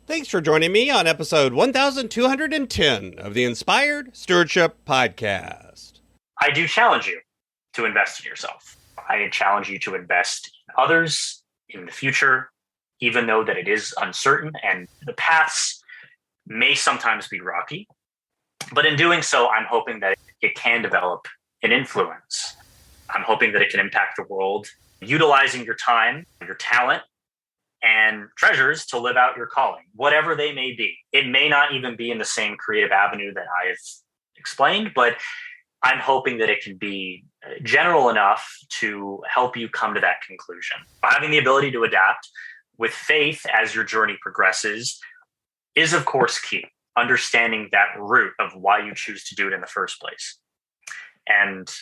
Thanks for joining me on episode 1210 of the Inspired Stewardship Podcast. I do challenge you to invest in yourself. I challenge you to invest in others, in the future, even though that it is uncertain and the paths may sometimes be rocky. But in doing so, I'm hoping that it can develop an influence. I'm hoping that it can impact the world, utilizing your time, your talent, and treasures to live out your calling, whatever they may be. It may not even be in the same creative avenue that I've explained, but I'm hoping that it can be general enough to help you come to that conclusion. Having the ability to adapt with faith as your journey progresses is, of course, key. Understanding that root of why you choose to do it in the first place. And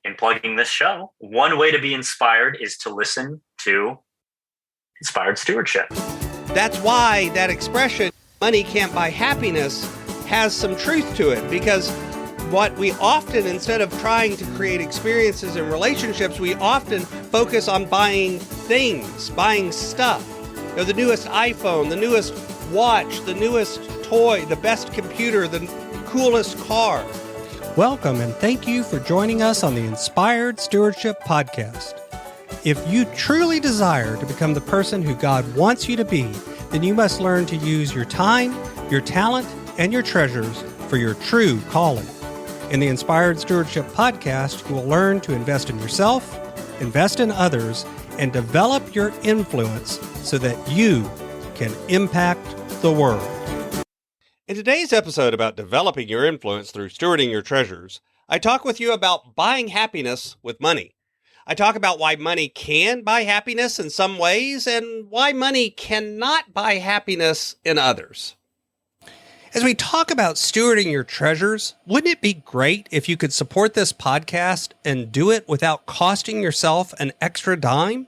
in plugging this show, one way to be inspired is to listen to Inspired Stewardship. That's why that expression, money can't buy happiness, has some truth to it, because what we often, instead of trying to create experiences and relationships, we often focus on buying things, buying stuff. You know, the newest iPhone, the newest watch, the newest toy, the best computer, the coolest car. Welcome and thank you for joining us on the Inspired Stewardship Podcast. If you truly desire to become the person who God wants you to be, then you must learn to use your time, your talent, and your treasures for your true calling. In the Inspired Stewardship Podcast, you will learn to invest in yourself, invest in others, and develop your influence so that you can impact the world. In today's episode about developing your influence through stewarding your treasures, I talk with you about buying happiness with money. I talk about why money can buy happiness in some ways and why money cannot buy happiness in others. As we talk about stewarding your treasures, wouldn't it be great if you could support this podcast and do it without costing yourself an extra dime?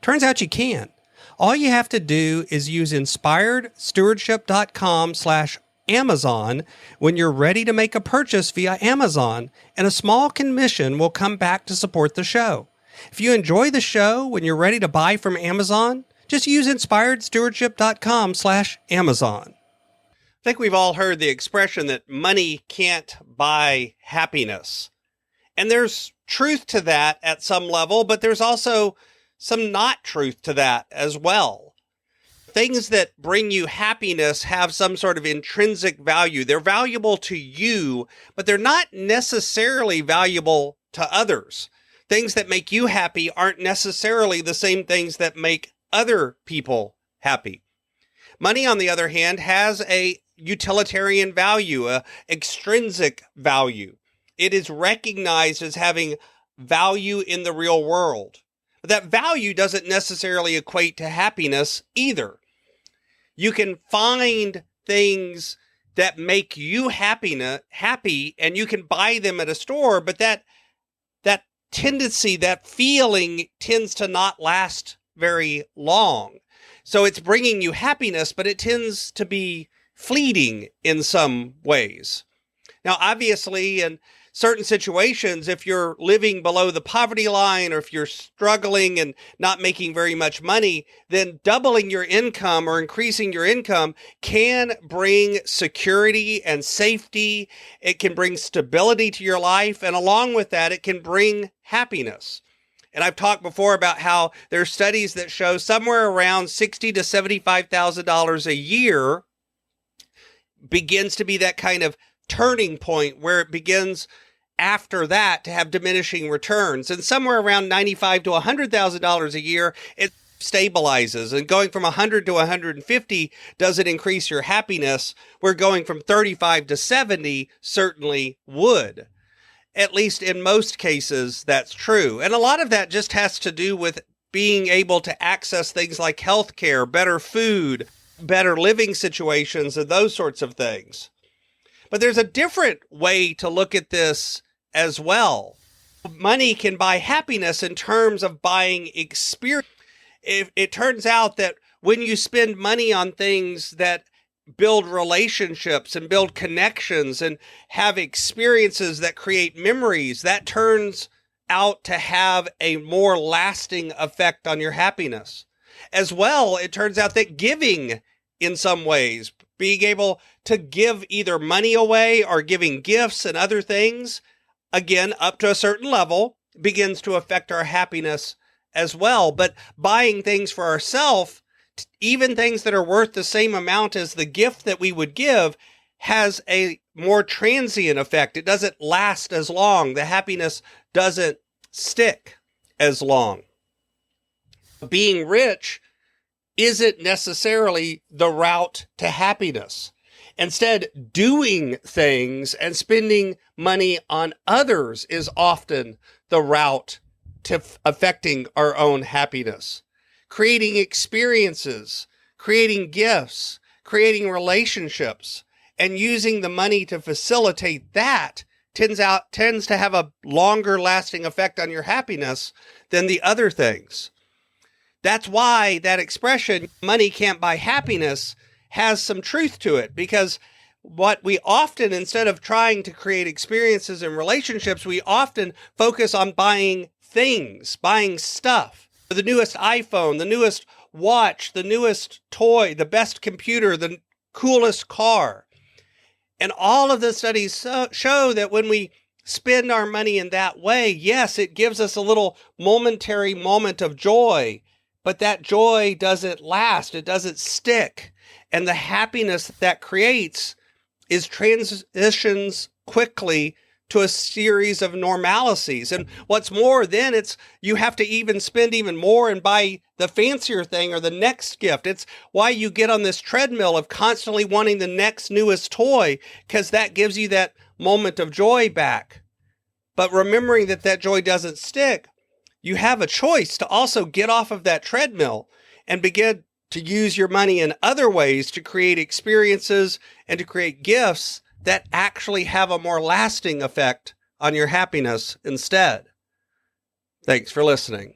Turns out you can. All you have to do is use inspiredstewardship.com/Amazon when you're ready to make a purchase via Amazon, and a small commission will come back to support the show. If you enjoy the show when you're ready to buy from Amazon, just use inspiredstewardship.com/Amazon. I think we've all heard the expression that money can't buy happiness. And there's truth to that at some level, but there's also some not truth to that as well. Things that bring you happiness have some sort of intrinsic value. They're valuable to you, but they're not necessarily valuable to others. Things that make you happy aren't necessarily the same things that make other people happy. Money, on the other hand, has a utilitarian value, a extrinsic value. It is recognized as having value in the real world. But that value doesn't necessarily equate to happiness either. You can find things that make you happy, and you can buy them at a store, but that tendency, that feeling tends to not last very long. So it's bringing you happiness, but it tends to be fleeting in some ways. Now, obviously, in certain situations, if you're living below the poverty line or if you're struggling and not making very much money, then doubling your income or increasing your income can bring security and safety. It can bring stability to your life. And along with that, it can bring happiness. And I've talked before about how there are studies that show somewhere around $60,000 to $75,000 a year begins to be that kind of turning point where it begins after that to have diminishing returns. And somewhere around $95,000 to $100,000 a year, it stabilizes. And going from 100 to 150 doesn't increase your happiness. Where going from 35 to 70 certainly would. At least in most cases, that's true. And a lot of that just has to do with being able to access things like healthcare, better food, better living situations, and those sorts of things. But there's a different way to look at this as well. Money can buy happiness in terms of buying experience. It turns out that when you spend money on things that build relationships and build connections and have experiences that create memories, that turns out to have a more lasting effect on your happiness. As well, it turns out that giving in some ways. Being able to give either money away or giving gifts and other things, again, up to a certain level, begins to affect our happiness as well. But buying things for ourselves, even things that are worth the same amount as the gift that we would give, has a more transient effect. It doesn't last as long. The happiness doesn't stick as long. Being rich isn't necessarily the route to happiness. Instead, doing things and spending money on others is often the route to affecting our own happiness. Creating experiences, creating gifts, creating relationships, and using the money to facilitate that tends to have a longer lasting effect on your happiness than the other things. That's why that expression, money can't buy happiness, has some truth to it, because what we often, instead of trying to create experiences and relationships, we often focus on buying things, buying stuff. The newest iPhone, the newest watch, the newest toy, the best computer, the coolest car. And all of the studies show that when we spend our money in that way, yes, it gives us a little momentary moment of joy, but that joy doesn't last. It doesn't stick. And the happiness that creates is transitions quickly to a series of normalities. And what's more, then you have to even spend even more and buy the fancier thing or the next gift. It's why you get on this treadmill of constantly wanting the next newest toy, because that gives you that moment of joy back. But remembering that joy doesn't stick, you have a choice to also get off of that treadmill and begin to use your money in other ways to create experiences and to create gifts that actually have a more lasting effect on your happiness instead. Thanks for listening.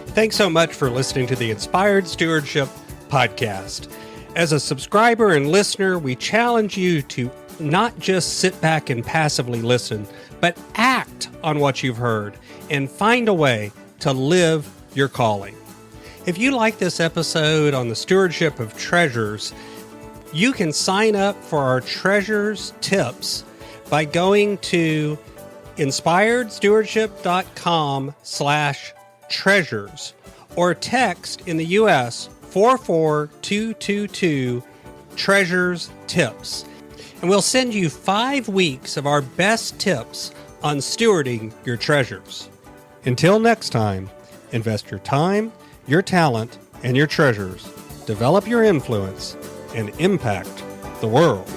Thanks so much for listening to the Inspired Stewardship podcast. As a subscriber and listener, we challenge you to not just sit back and passively listen, but act on what you've heard and find a way to live your calling. If you like this episode on the stewardship of treasures, you can sign up for our treasures tips by going to inspiredstewardship.com/treasures or text in the US 44222 treasures tips. And we'll send you 5 weeks of our best tips on stewarding your treasures. Until next time, invest your time, your talent, and your treasures. Develop your influence and impact the world.